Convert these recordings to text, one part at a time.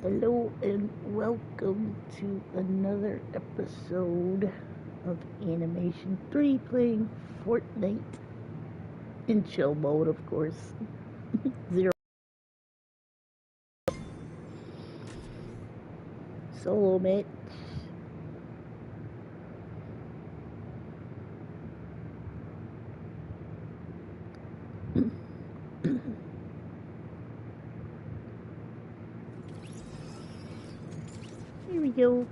Hello and welcome to another episode of Animation 3 playing Fortnite in chill mode, of course. Zero Solo, mate. Here we go.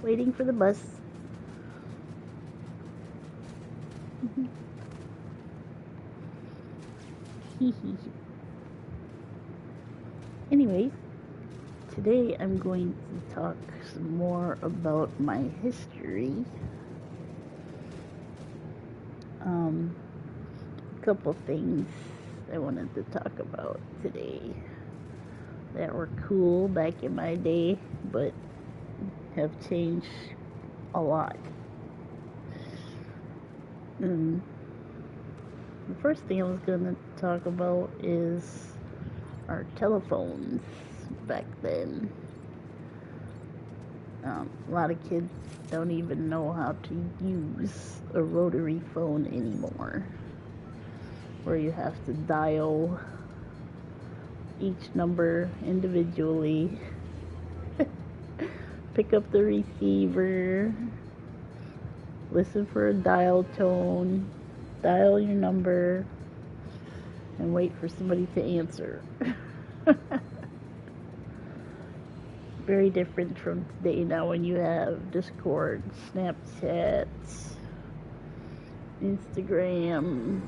Waiting for the bus. Anyways, today I'm going to talk some more about my history. A couple things I wanted to talk about today that were cool back in my day, but have changed a lot. The first thing I was going to talk about is our telephones back then. A lot of kids don't even know how to use a rotary phone anymore, where you have to dial each number individually, pick up the receiver, listen for a dial tone, dial your number, and wait for somebody to answer. Very different from today now, when you have Discord, Snapchat, Instagram,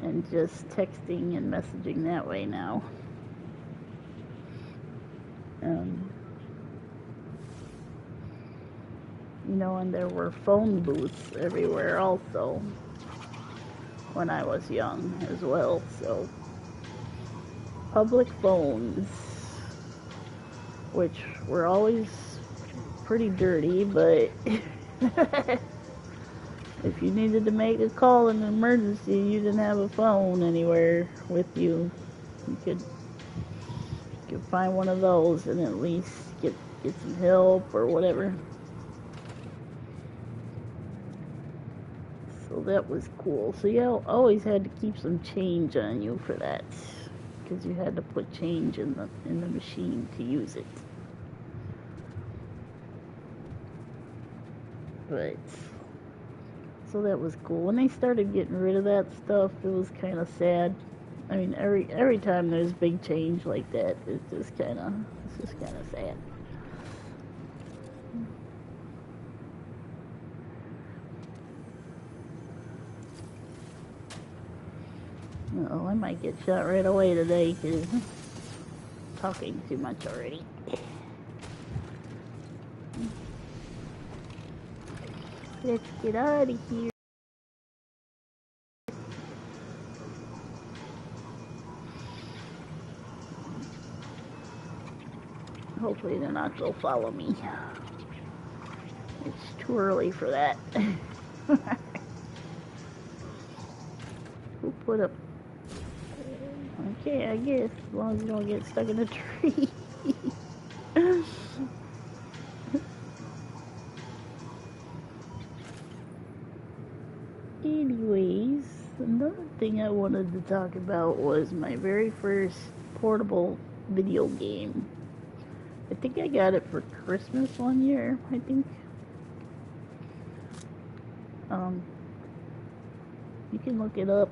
and just texting and messaging that way now. And there were phone booths everywhere also when I was young as well. So public phones, which were always pretty dirty, but if you needed to make a call in an emergency, you didn't have a phone anywhere with you, you could find one of those and at least get some help or whatever. So that was cool. So you always had to keep some change on you for that, because you had to put change in the machine to use it. But so that was cool. When they started getting rid of that stuff, it was kind of sad. I mean, every time there's big change like that, it's just kind of sad. Oh, I might get shot right away today because I'm talking too much already. Let's get out of here. Hopefully they're not going to follow me. It's too early for that. Who put up? Okay, I guess, as long as you don't get stuck in a tree. Anyways, another thing I wanted to talk about was my very first portable video game. I think I got it for Christmas one year, I think. You can look it up.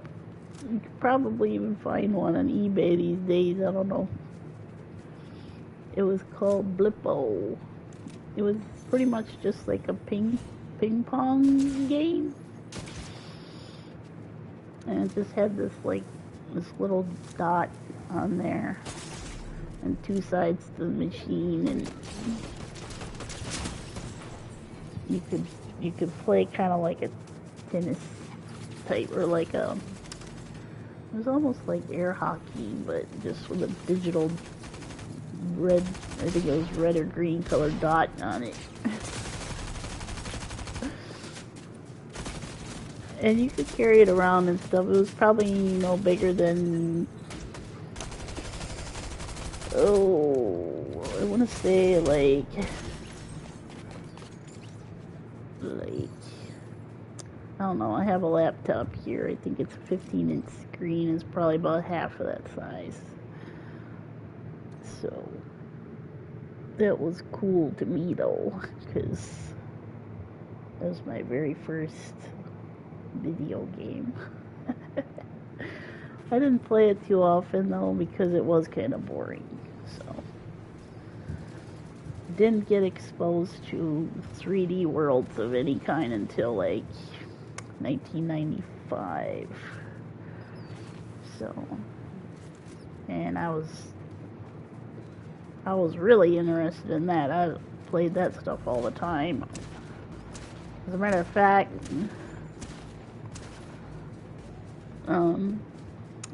You could probably even find one on eBay these days, I don't know. It was called Blippo. It was pretty much just like a ping pong game. And it just had this little dot on there and two sides to the machine, and you could play kind of like a tennis type, or like it was almost like air hockey, but just with a digital red, I think it was red or green colored dot on it. And you could carry it around and stuff. It was probably no bigger than Oh, I want to say like I don't know. I have a laptop here. I think it's a 15-inch screen. It's probably about half of that size. So that was cool to me though, because that was my very first video game. I didn't play it too often though because it was kind of boring. So didn't get exposed to 3D worlds of any kind until like 1995. So, and I was really interested in that. I played that stuff all the time. As a matter of fact,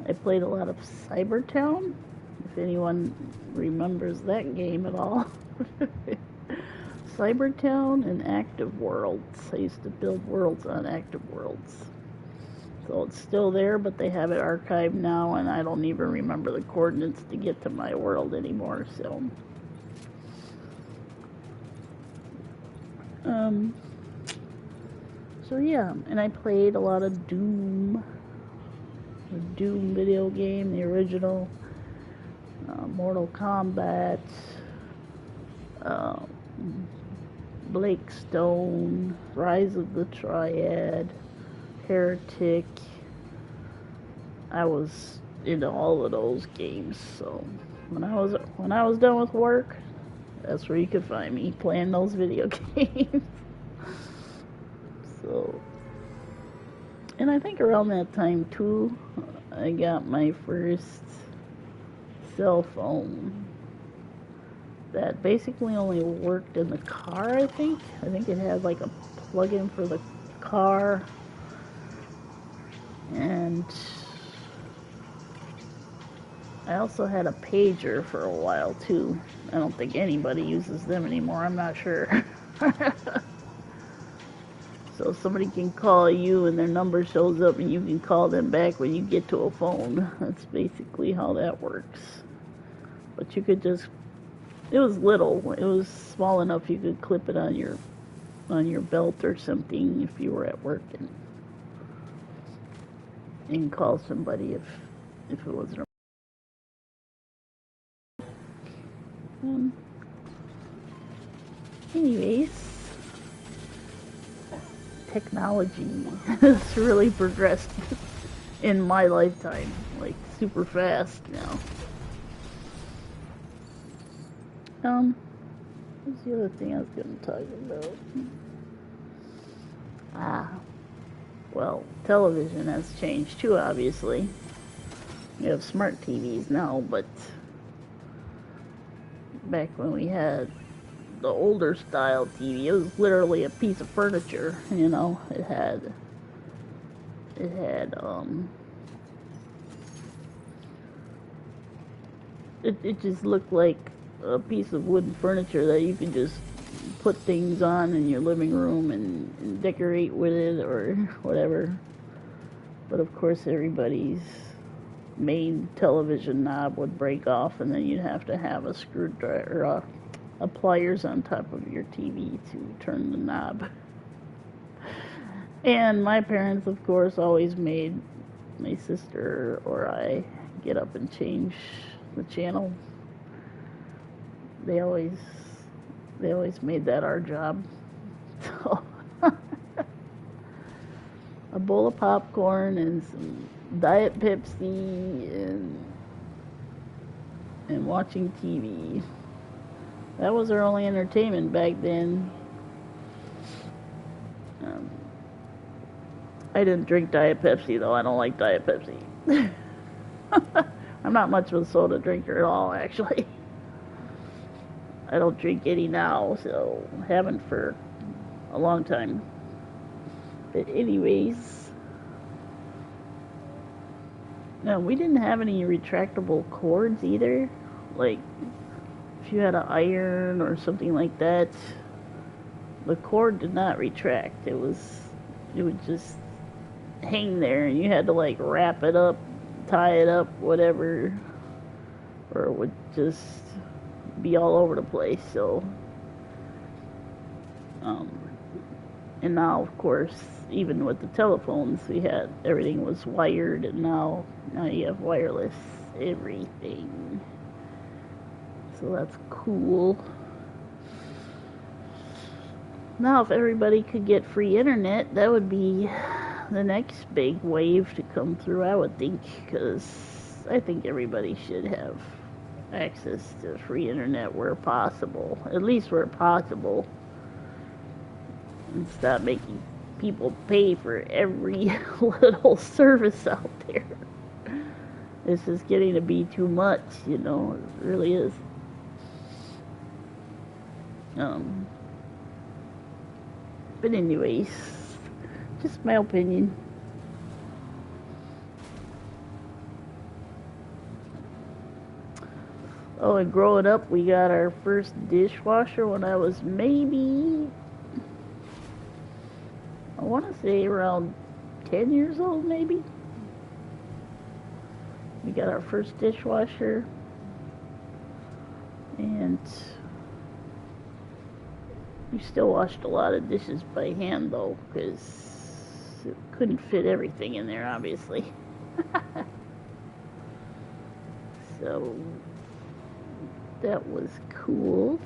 I played a lot of Cybertown, if anyone remembers that game at all. Cybertown and Active Worlds. I used to build worlds on Active Worlds. So it's still there, but they have it archived now, and I don't even remember the coordinates to get to my world anymore, so. So yeah, and I played a lot of Doom. The Doom video game, the original. Mortal Kombat. Blake Stone, Rise of the Triad, Heretic. I was into all of those games, so when I was done with work, that's where you could find me playing those video games. So, and I think around that time too, I got my first cell phone that basically only worked in the car, I think. I think it had like a plug-in for the car. And I also had a pager for a while too. I don't think anybody uses them anymore, I'm not sure. So somebody can call you and their number shows up and you can call them back when you get to a phone. That's basically how that works. But you could just, it was little. It was small enough you could clip it on your belt or something if you were at work and call somebody if it wasn't. Anyways, technology has really progressed in my lifetime, like super fast now. What's the other thing I was going to talk about? Well, television has changed too, obviously. We have smart TVs now, but back when we had the older style TV, it was literally a piece of furniture, you know. It had it just looked like a piece of wooden furniture that you could just put things on in your living room and decorate with it or whatever. But of course everybody's main television knob would break off and then you'd have to have a screwdriver or a pliers on top of your TV to turn the knob. And my parents, of course, always made my sister or I get up and change the channel. They always made that our job. So a bowl of popcorn and some Diet Pepsi and watching TV. That was our only entertainment back then. I didn't drink Diet Pepsi though. I don't like Diet Pepsi. I'm not much of a soda drinker at all, actually. I don't drink any now, so haven't for a long time. But anyways, no, we didn't have any retractable cords either. Like, if you had an iron or something like that, the cord did not retract. It would just hang there, and you had to like wrap it up, tie it up, whatever. or it would just be all over the place. So, and now, of course, even with the telephones, we had everything was wired, and now you have wireless everything. So that's cool. Now, if everybody could get free internet, that would be the next big wave to come through, I would think, because I think everybody should have access to free internet where possible, at least where possible, and stop making people pay for every little service out there. This is getting to be too much, you know, it really is. But anyways, just my opinion. Oh, and growing up, we got our first dishwasher when I was maybe, I want to say around 10 years old, maybe. We got our first dishwasher, and we still washed a lot of dishes by hand, though, because it couldn't fit everything in there, obviously. So that was cool.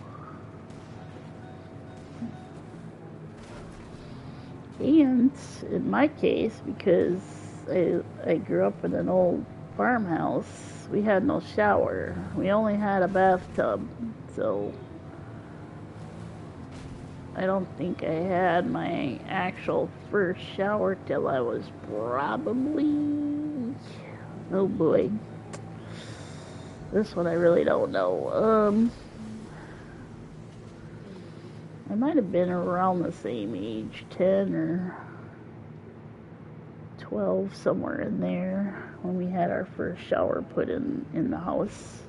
And in my case, because I grew up in an old farmhouse, we had no shower. We only had a bathtub. So I don't think I had my actual first shower till I was probably, oh boy, this one I really don't know. I might have been around the same age, 10 or 12, somewhere in there, when we had our first shower put in the house.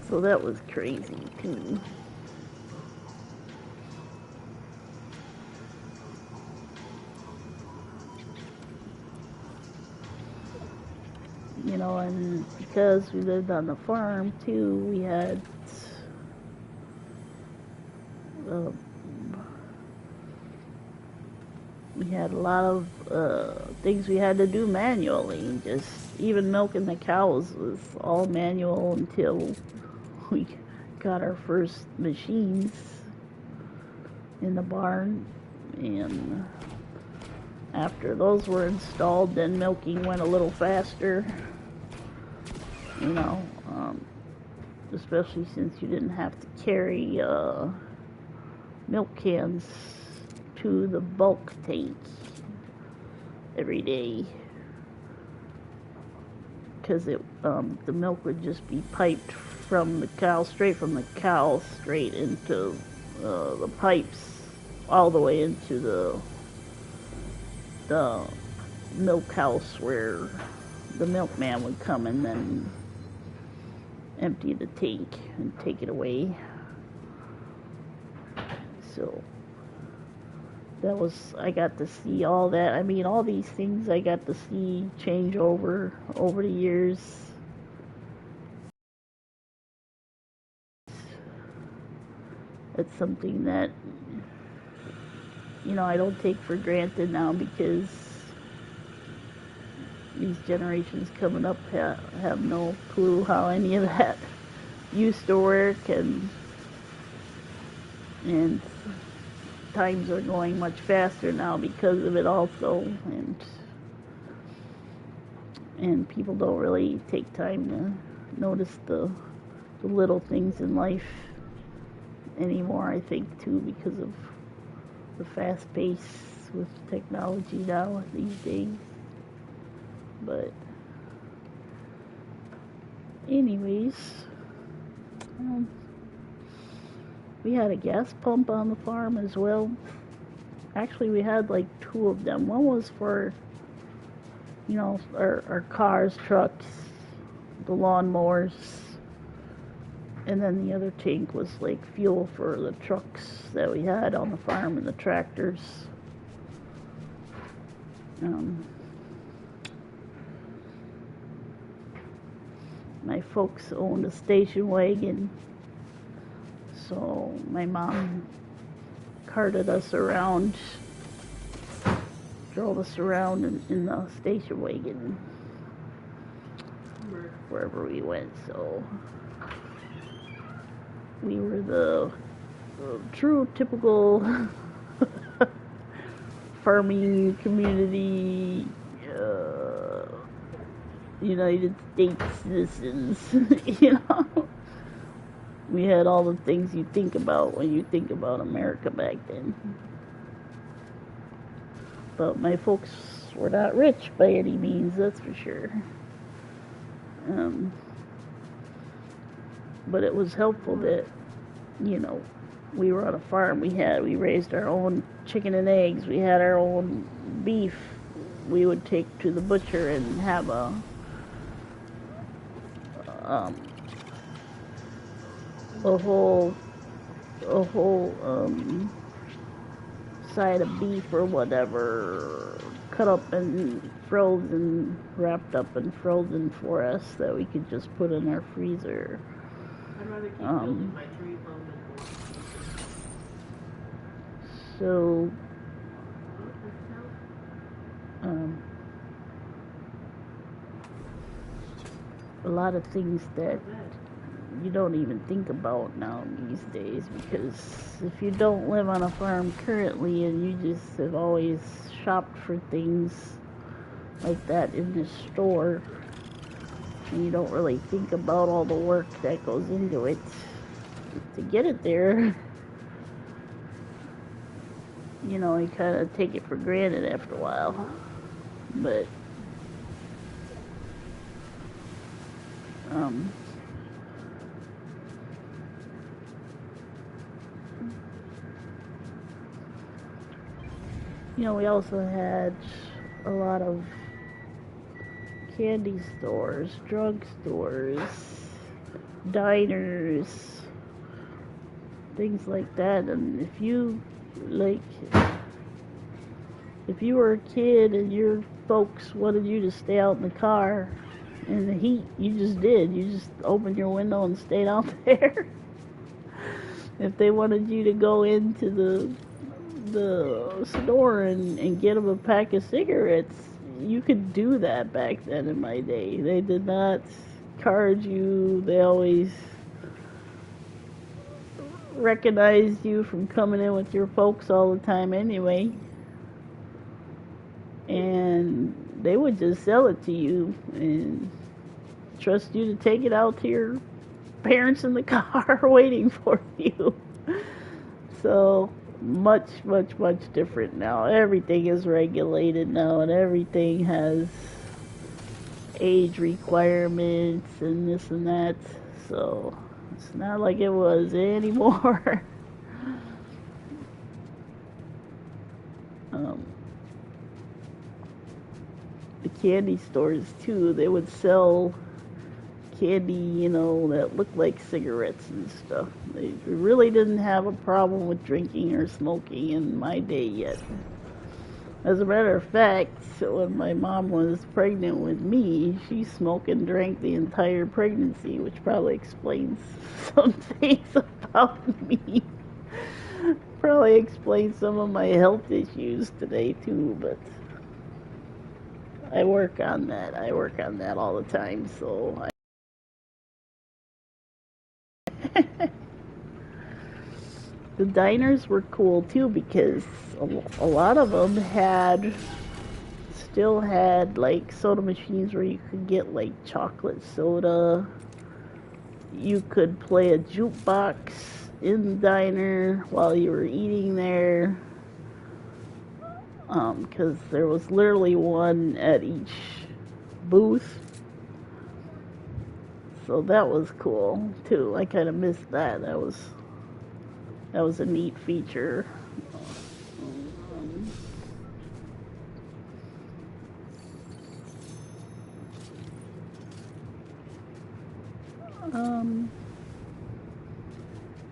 So that was crazy too. You know, and because we lived on the farm too, we had a lot of things we had to do manually. Just even milking the cows was all manual until we got our first machines in the barn, and after those were installed, then milking went a little faster, you know, especially since you didn't have to carry milk cans to the bulk tank every day, because the milk would just be piped from the cow, straight from the cow, straight into the pipes, all the way into the milk house where the milkman would come and then empty the tank and take it away. So that was, I got to see all that. I mean, all these things I got to see change over the years. It's something that, you know, I don't take for granted now, because these generations coming up have no clue how any of that used to work, and times are going much faster now because of it also, and people don't really take time to notice the little things in life anymore, I think, too, because of the fast pace with technology now these days. But anyways, we had a gas pump on the farm as well. Actually, we had like two of them. One was for, you know, our cars, trucks, the lawnmowers, and then the other tank was like fuel for the trucks that we had on the farm and the tractors. my folks owned a station wagon, so my mom carted us around, drove us around in the station wagon wherever we went. So we were the true typical farming community, United States citizens. You know, we had all the things you think about when you think about America back then. But my folks were not rich by any means, that's for sure. But it was helpful that, we were on a farm. We raised our own chicken and eggs. We had our own beef. We would take to the butcher and have a whole side of beef or whatever, cut up and frozen, wrapped up and frozen for us that we could just put in our freezer. I'd rather keep building my tree farm than so a lot of things that you don't even think about now these days, because if you don't live on a farm currently and you just have always shopped for things like that in the store, and you don't really think about all the work that goes into it to get it there, you kind of take it for granted after a while. But we also had a lot of candy stores, drug stores, diners, things like that. And if you were a kid and your folks wanted you to stay out in the car in the heat, you just did. You just opened your window and stayed out there. If they wanted you to go into the store and get them a pack of cigarettes, you could do that back then in my day. They did not card you. They always recognized you from coming in with your folks all the time anyway. And they would just sell it to you and trust you to take it out to your parents in the car waiting for you. So much different now. Everything is regulated now, and everything has age requirements and this and that. So it's not like it was anymore. The candy stores too, they would sell candy, that looked like cigarettes and stuff. They really didn't have a problem with drinking or smoking in my day yet. As a matter of fact, when my mom was pregnant with me, she smoked and drank the entire pregnancy, which probably explains some things about me. Probably explains some of my health issues today too, but I work on that. I work on that all the time, so the diners were cool too, because a lot of them still had like soda machines where you could get like chocolate soda. You could play a jukebox in the diner while you were eating there, because there was literally one at each booth. So that was cool too. I kind of missed that. That was a neat feature.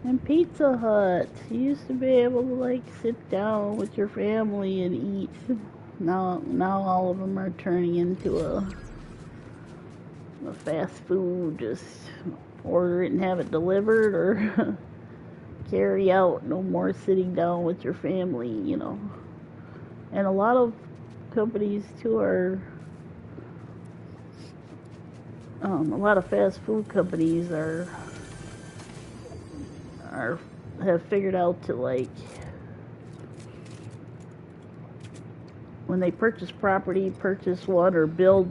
And Pizza Hut, you used to be able to like sit down with your family and eat. Now all of them are turning into the fast food, just order it and have it delivered, or carry out. No more sitting down with your family, you know. And a lot of companies too a lot of fast food companies have figured out to, like, when they purchase property, purchase one or build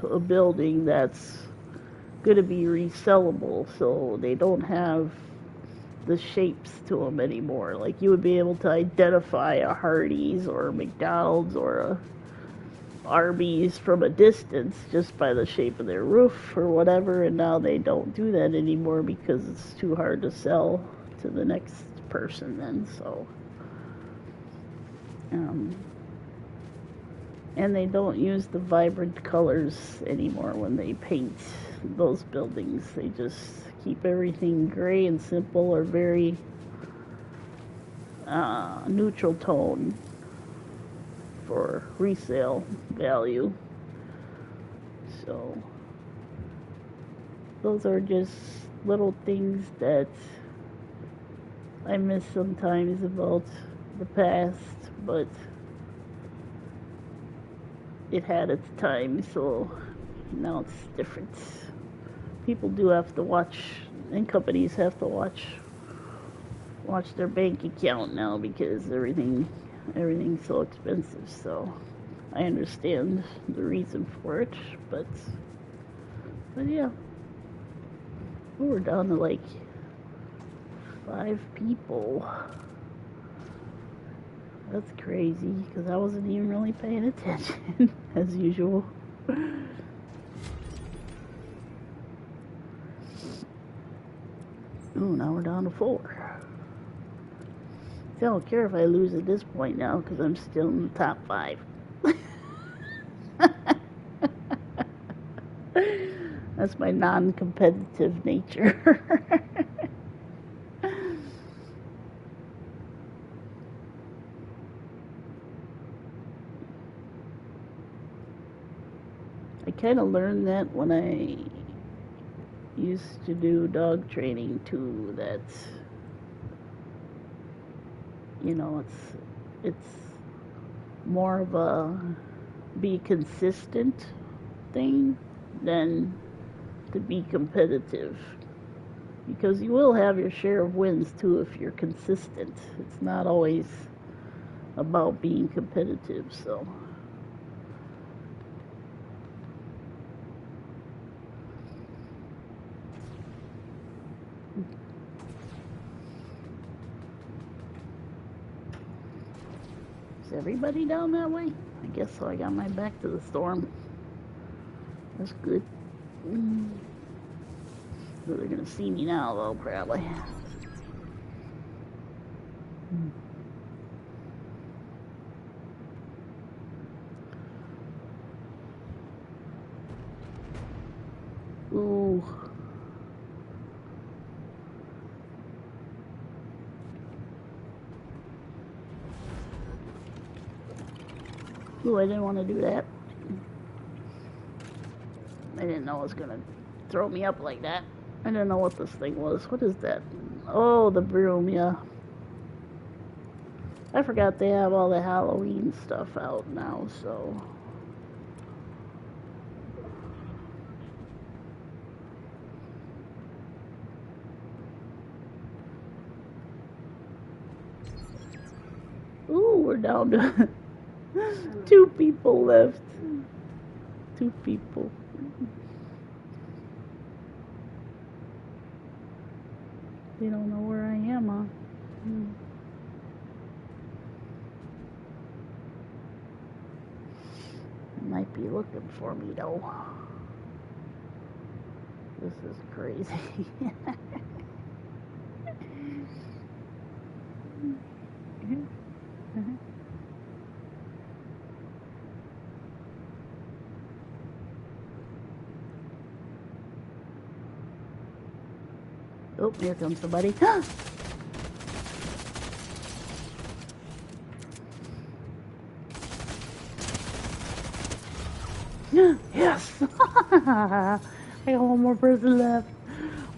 a building that's going to be resellable, so they don't have the shapes to them anymore. Like, you would be able to identify a Hardee's or a McDonald's or a Arby's from a distance just by the shape of their roof or whatever, and now they don't do that anymore because it's too hard to sell to the next person then, so and they don't use the vibrant colors anymore when they paint those buildings. They just keep everything gray and simple, or very neutral tone for resale value. So those are just little things that I miss sometimes about the past, but it had its time, so now it's different. People do have to watch, and companies have to watch their bank account now because everything's so expensive. So I understand the reason for it, but yeah, we're down to like 5 people. That's crazy, because I wasn't even really paying attention, as usual. Ooh, now we're down to 4. See, I don't care if I lose at this point now, because I'm still in the top 5. That's my non-competitive nature. I kind of learned that when I used to do dog training too, that, you know, it's more of a be consistent thing than to be competitive, because you will have your share of wins too if you're consistent. It's not always about being competitive, so is everybody down that way? I guess so. I got my back to the storm. That's good. So they're gonna see me now, though, probably. Ooh. Ooh, I didn't want to do that. I didn't know it was gonna throw me up like that. I didn't know what this thing was. What is that? Oh, the broom, yeah. I forgot they have all the Halloween stuff out now, so. Ooh, we're down to 2 people left. 2 people. They don't know where I am, huh? They might be looking for me, though. This is crazy. Oh, here comes somebody. Yes! I got one more person left.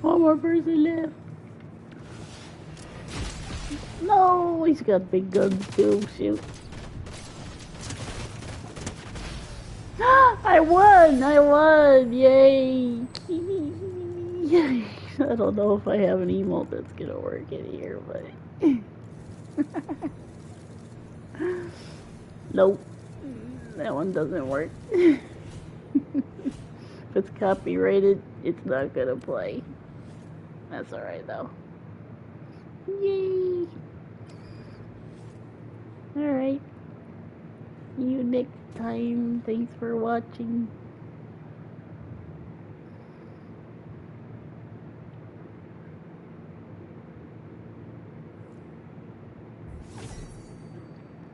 One more person left. No, he's got big guns too. Shoot. I won! I won! Yay! I don't know if I have an emote that's gonna work in here, but... Nope. That one doesn't work. If it's copyrighted, it's not gonna play. That's alright though. Yay! Alright. See you next time. Thanks for watching.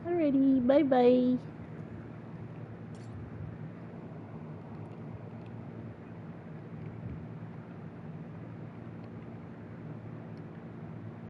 Alrighty, bye bye.